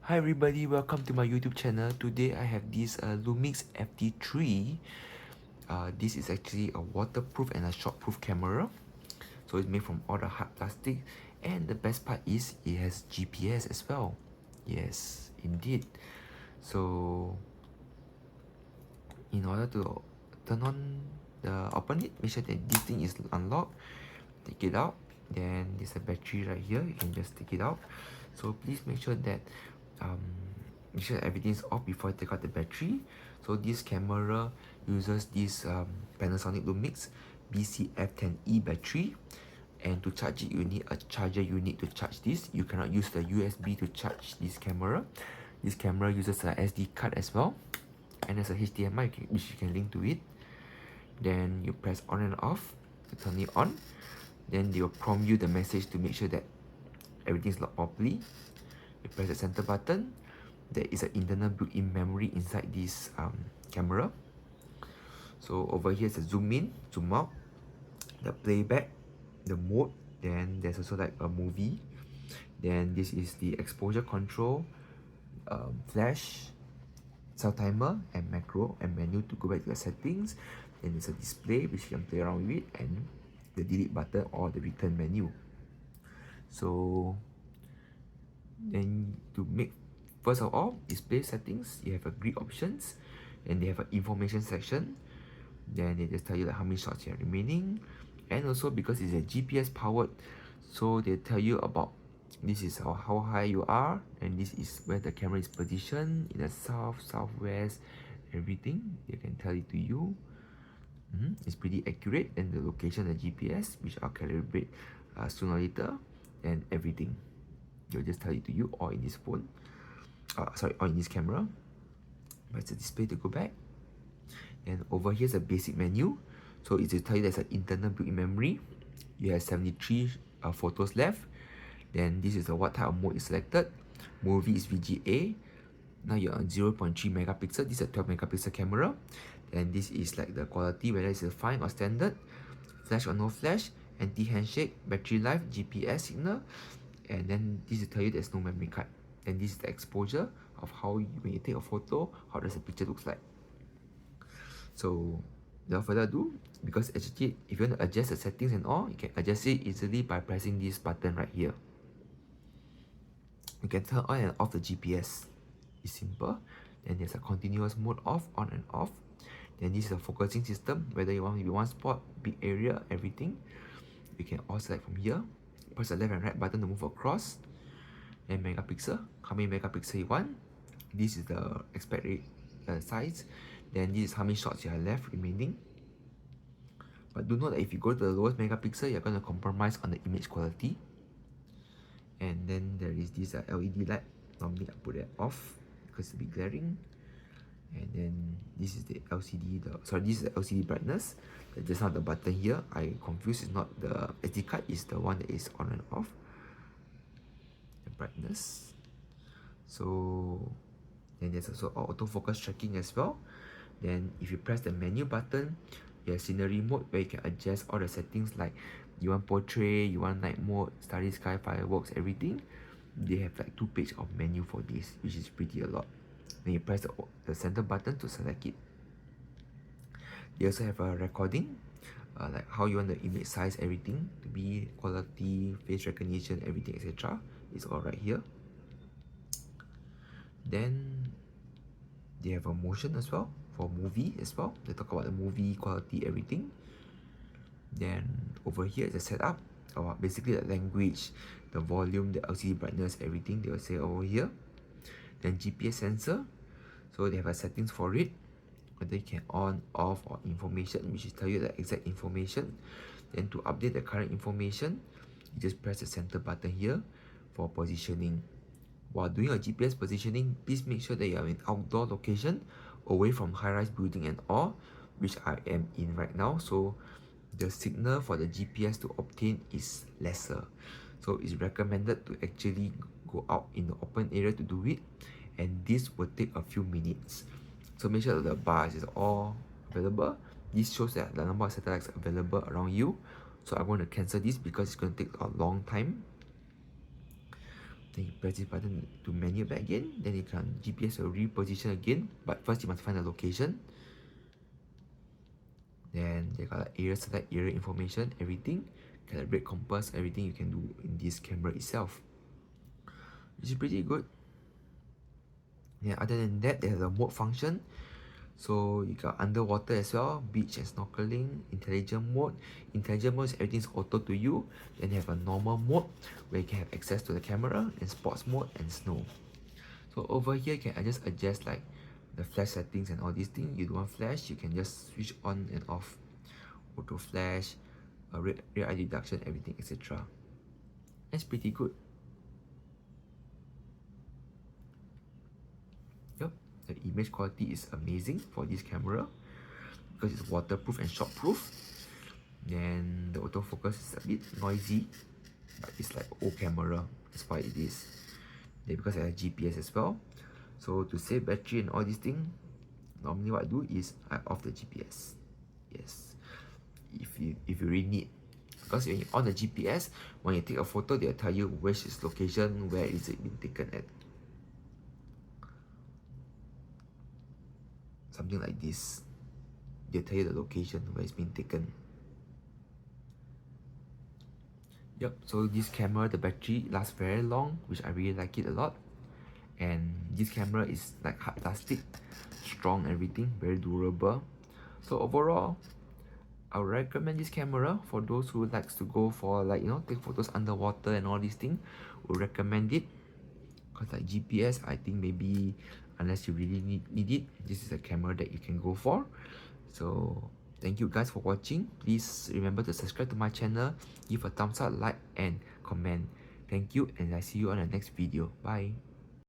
Hi everybody, welcome to my YouTube channel. Today I have this Lumix FT3. This is actually a waterproof and a shockproof camera. So it's made from all the hard plastic, and the best part is it has GPS as well. Yes, indeed. So in order to turn on open it, make sure that this thing is unlocked. Take it out. Then there's a battery right here. You can just take it out. So please make sure that make sure everything's off before you take out the battery. So this camera uses this Panasonic Lumix BCF10E battery, and to charge it you need a charger unit to charge this. You cannot use the USB to charge this camera. This camera uses a SD card as well, and there's a HDMI which you can link to it. Then you press on and off to turn it on. Then they will prompt you the message to make sure that everything's locked properly. You press the center button. There is an internal built-in memory inside this camera. So over here is a zoom in, zoom out, the playback, the mode. Then there's also like a movie. Then this is the exposure control, flash, cell timer, and macro and menu to go back to your settings. Then there's a display which you can play around with it, and the delete button or the return menu. So then to make, first of all, display settings, you have a grid options, and they have an information section. Then they just tell you like how many shots you have remaining, and also because it's a GPS powered, so they tell you about this is how high you are, and this is where the camera is positioned in the south, southwest, everything they can tell it to you. It's pretty accurate, and the location, the GPS, which I'll calibrate sooner or later, and everything they'll just tell it to you, or in this phone, or in this camera. But it's a display to go back. And over here's a basic menu. So it's to tell you there's an internal built-in memory. You have 73 photos left. Then this is the what type of mode is selected. Movie is VGA. Now you're on 0.3 megapixel. This is a 12 megapixel camera. And this is like the quality, whether it's a fine or standard, flash or no flash, anti-handshake, battery life, GPS signal. And then this will tell you there's no memory card. And this is the exposure of how when you take a photo, how does the picture looks like. So without further ado, because actually if you want to adjust the settings and all, you can adjust it easily by pressing this button right here. You can turn on and off the GPS. It's simple. Then there's a continuous mode off, on and off. Then this is a focusing system, whether you want to be one spot, big area, everything. You can all select from here. Press the left and right button to move across. And megapixel, how many megapixel you want. This is the aspect size. Then this is how many shots you have left remaining. But do note that if you go to the lowest megapixel, you're going to compromise on the image quality. And then there is this LED light. Normally I put it off because it'll be glaring. And then this is the LCD, this is the LCD brightness. Just now the button here, I confused, it's not the SD card, it's the one that is on and off. The brightness. So then there's also autofocus tracking as well. Then if you press the menu button, you have scenery mode where you can adjust all the settings, like you want portrait, you want night mode, starry sky, fireworks, everything. They have like 2 pages of menu for this, which is pretty a lot. Then you press the center button to select it. They also have a recording, like how you want the image size, everything to be, quality, face recognition, everything, etc. It's all right here. Then they have a motion as well for movie as well. They talk about the movie quality, everything. Then over here is the setup, or basically the language, the volume, the LCD brightness, everything they will say over here. Then GPS sensor, so they have a settings for it, whether you can on, off, or information, which is tell you the exact information. Then to update the current information, you just press the center button here for positioning. While doing a GPS positioning, please make sure that you are in outdoor location, away from high-rise building and all, which I am in right now. So the signal for the GPS to obtain is lesser. So it's recommended to actually go out in the open area to do it, and this will take a few minutes. So make sure that the bars is all available. This shows that the number of satellites available around you. So I'm going to cancel this because it's going to take a long time. Then you press this button to menu back again. Then you can GPS will reposition again. But first you must find the location. Then they got area select, area information, everything. Calibrate compass, everything you can do in this camera itself. Which is pretty good. Yeah, other than that, they have the mode function. So you got underwater as well, beach and snorkeling, intelligent mode. Intelligent mode is everything's auto to you. Then you have a normal mode where you can have access to the camera, and sports mode and snow. So over here you can just adjust like the flash settings and all these things. You don't want flash, you can just switch on and off. Auto flash, red eye deduction, everything, etc. That's pretty good. Yep, the image quality is amazing for this camera because it's waterproof and shockproof. Then the autofocus is a bit noisy, but it's like old camera, that's why it is. Then because I have GPS as well, so to save battery and all these things, normally what I do is I off the GPS. Yes, if you really need, because when you on the GPS, when you take a photo, they'll tell you which is location, where is it being taken at. Something like this, they'll tell you the location where it's been taken. Yep, so this camera, the battery lasts very long, which I really like it a lot. And this camera is like hard plastic, strong, everything, very durable. So overall, I would recommend this camera for those who likes to go for like, you know, take photos underwater and all these things. Would recommend it. Because like GPS, I think maybe unless you really need it, this is a camera that you can go for. So thank you guys for watching. Please remember to subscribe to my channel, give a thumbs up, like and comment. Thank you, and I see you on the next video. Bye.